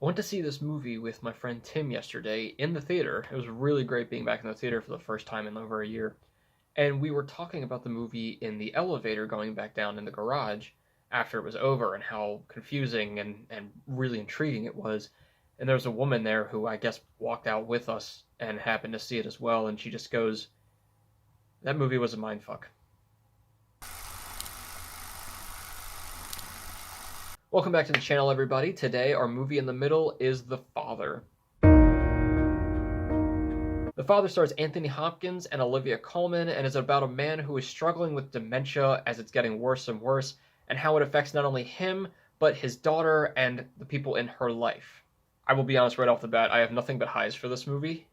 I went to see this movie with my friend Tim yesterday in the theater. It was really great being back in the theater for the first time in over a year. And we were talking about the movie in the elevator going back down in the garage after it was over and how confusing and really intriguing it was. And there was a woman there who I guess walked out with us and happened to see it as well. And she just goes, "That movie was a mindfuck." Welcome back to the channel, everybody. Today, our movie in the middle is The Father. The Father stars Anthony Hopkins and Olivia Colman and is about a man who is struggling with dementia as it's getting worse and worse, and how it affects not only him, but his daughter and the people in her life. I will be honest right off the bat, I have nothing but highs for this movie.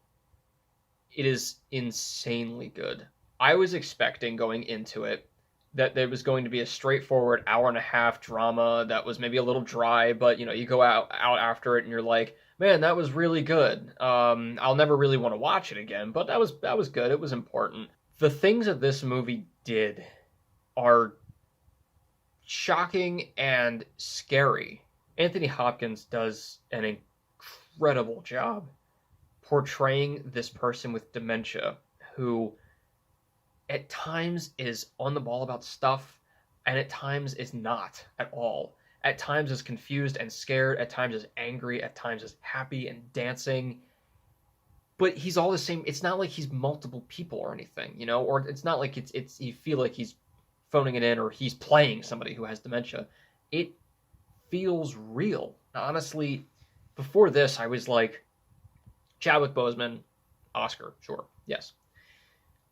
It is insanely good. I was expecting going into it that there was going to be a straightforward hour and a half drama that was maybe a little dry, but you go out after it and you're like, man, that was really good. I'll never really want to watch it again, but that was good. It was important. The things that this movie did are shocking and scary. Anthony Hopkins does an incredible job portraying this person with dementia who at times is on the ball about stuff, and at times is not at all. At times is confused and scared, at times is angry, at times is happy and dancing. But he's all the same. It's not like he's multiple people or anything, or it's not like it's you feel like he's phoning it in or he's playing somebody who has dementia. It feels real. Honestly, before this, I was like, Chadwick Boseman, Oscar, sure, yes.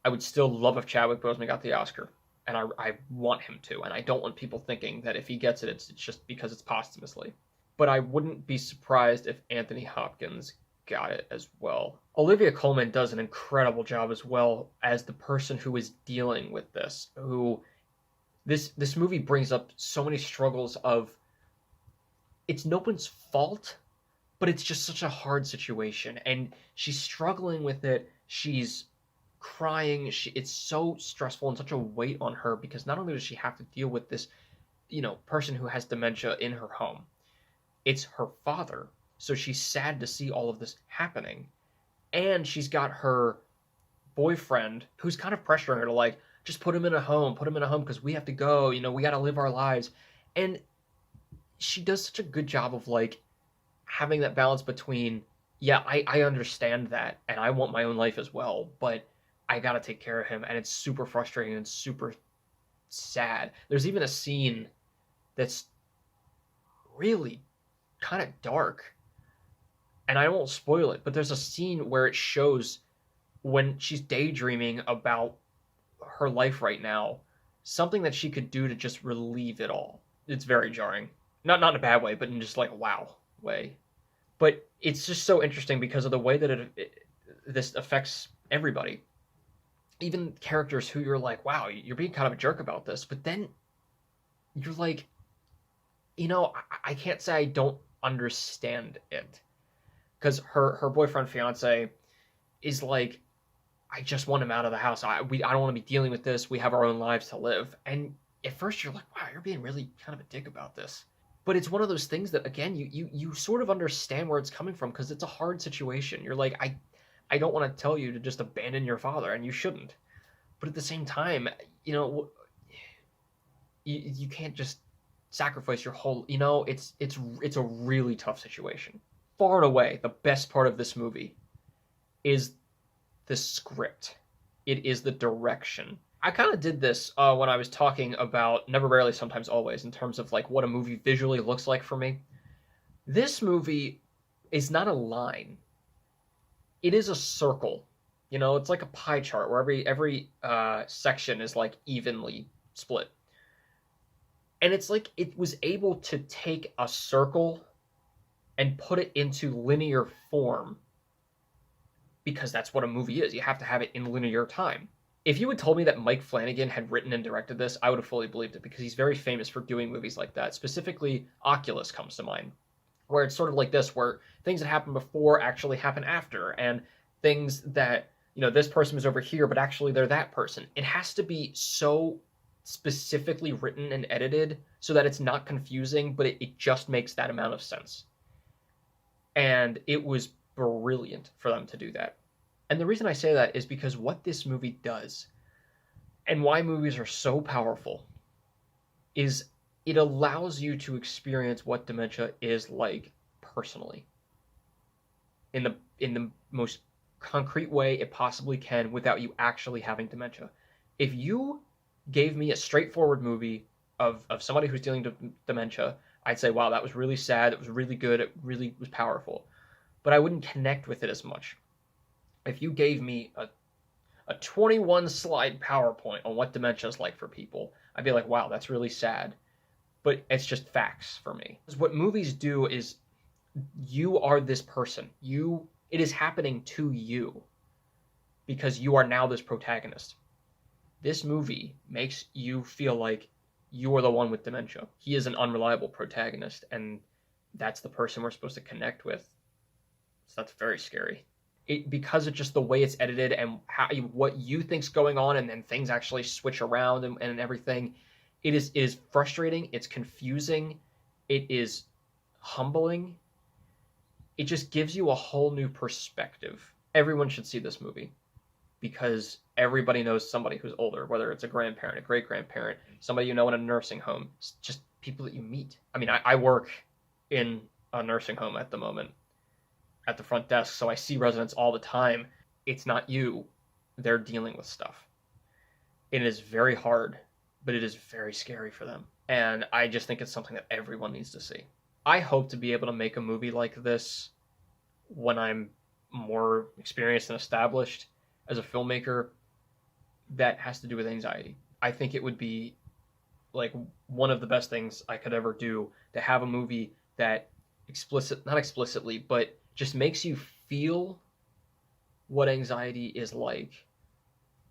I would still love if Chadwick Boseman got the Oscar, and I want him to, and I don't want people thinking that if he gets it, it's just because it's posthumously. But I wouldn't be surprised if Anthony Hopkins got it as well. Olivia Colman does an incredible job as well as the person who is dealing with this, this movie brings up so many struggles of, it's no one's fault, but it's just such a hard situation, and she's struggling with it, she's crying, it's so stressful and such a weight on her because not only does she have to deal with this person who has dementia in her home, it's her father, so she's sad to see all of this happening, and she's got her boyfriend who's kind of pressuring her to, like, just put him in a home because we have to go, we got to live our lives. And she does such a good job of, like, having that balance between, yeah, I understand that and I want my own life as well, but I gotta take care of him, and it's super frustrating and super sad. There's even a scene that's really kind of dark, and I won't spoil it, but there's a scene where it shows when she's daydreaming about her life right now, something that she could do to just relieve it all. It's very jarring. Not in a bad way, but in just like a wow way. But it's just so interesting because of the way that this affects everybody. Even characters who you're like, wow, you're being kind of a jerk about this, but then you're like, I can't say I don't understand it, because her boyfriend fiance is like, I just want him out of the house. I don't want to be dealing with this. We have our own lives to live. And at first you're like, wow, you're being really kind of a dick about this. But it's one of those things that, again, you sort of understand where it's coming from because it's a hard situation. You're like, I don't want to tell you to just abandon your father, and you shouldn't. But at the same time, you can't just sacrifice your whole, it's a really tough situation. Far and away, the best part of this movie is the script. It is the direction. I kind of did this when I was talking about Never, Rarely, Sometimes, Always, in terms of like what a movie visually looks like for me. This movie is not a line. It is a circle. It's like a pie chart where every section is like evenly split. And it's like it was able to take a circle and put it into linear form, because that's what a movie is. You have to have it in linear time. If you had told me that Mike Flanagan had written and directed this, I would have fully believed it, because he's very famous for doing movies like that. Specifically, Oculus comes to mind, where it's sort of like this, where things that happen before actually happen after, and things that, this person was over here, but actually they're that person. It has to be so specifically written and edited so that it's not confusing, but it just makes that amount of sense. And it was brilliant for them to do that. And the reason I say that is because what this movie does, and why movies are so powerful, is it allows you to experience what dementia is like personally in the most concrete way it possibly can without you actually having dementia. If you gave me a straightforward movie of somebody who's dealing with dementia, I'd say, wow, that was really sad, it was really good, it really was powerful. But I wouldn't connect with it as much. If you gave me a 21 slide PowerPoint on what dementia is like for people, I'd be like, wow, that's really sad. But it's just facts for me. What movies do is you are this person. It is happening to you because you are now this protagonist. This movie makes you feel like you are the one with dementia. He is an unreliable protagonist, and that's the person we're supposed to connect with. So that's very scary. Because it's just the way it's edited and what you think's going on, and then things actually switch around and everything. It is frustrating. It's confusing. It is humbling. It just gives you a whole new perspective. Everyone should see this movie because everybody knows somebody who's older, whether it's a grandparent, a great-grandparent, somebody you know in a nursing home, just people that you meet. I mean, I work in a nursing home at the moment at the front desk, so I see residents all the time. It's not you. They're dealing with stuff. It is very hard, but it is very scary for them. And I just think it's something that everyone needs to see. I hope to be able to make a movie like this when I'm more experienced and established as a filmmaker that has to do with anxiety. I think it would be like one of the best things I could ever do to have a movie that not explicitly, but just makes you feel what anxiety is like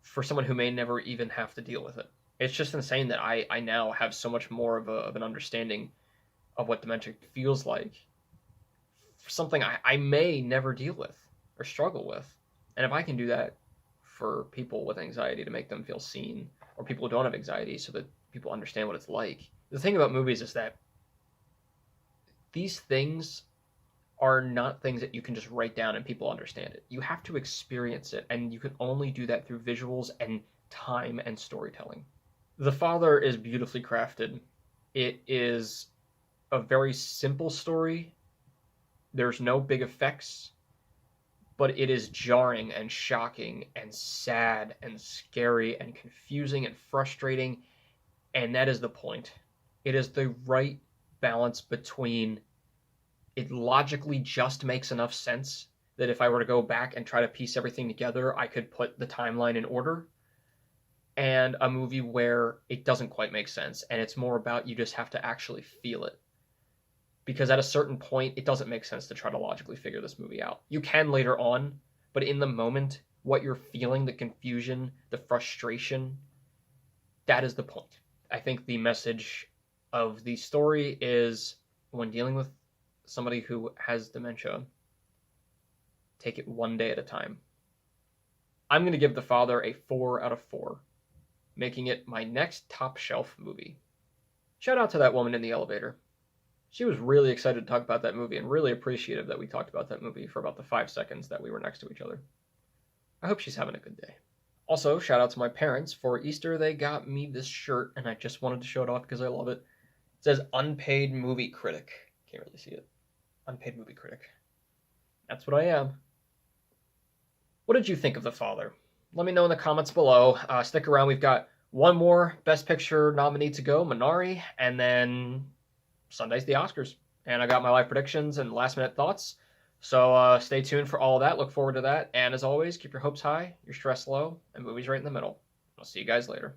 for someone who may never even have to deal with it. It's just insane that I now have so much more of an understanding of what dementia feels like for something I may never deal with or struggle with. And if I can do that for people with anxiety to make them feel seen, or people who don't have anxiety so that people understand what it's like. The thing about movies is that these things are not things that you can just write down and people understand it. You have to experience it, and you can only do that through visuals and time and storytelling. The Father is beautifully crafted. It is a very simple story. There's no big effects, but it is jarring and shocking and sad and scary and confusing and frustrating, and that is the point. It is the right balance between it logically just makes enough sense that if I were to go back and try to piece everything together, I could put the timeline in order, and a movie where it doesn't quite make sense, and it's more about you just have to actually feel it. Because at a certain point, it doesn't make sense to try to logically figure this movie out. You can later on, but in the moment, what you're feeling, the confusion, the frustration, that is the point. I think the message of the story is when dealing with somebody who has dementia, take it one day at a time. I'm going to give The Father a 4 out of 4, making it my next top shelf movie. Shout out to that woman in the elevator. She was really excited to talk about that movie and really appreciative that we talked about that movie for about the 5 seconds that we were next to each other. I hope she's having a good day. Also, shout out to my parents. For Easter, they got me this shirt, and I just wanted to show it off because I love it. It says Unpaid Movie Critic. Can't really see it. Unpaid Movie Critic. That's what I am. What did you think of The Father? Let me know in the comments below. Stick around. We've got one more Best Picture nominee to go, Minari, and then Sunday's the Oscars. And I got my live predictions and last minute thoughts. So stay tuned for all of that. Look forward to that. And as always, keep your hopes high, your stress low, and movies right in the middle. I'll see you guys later.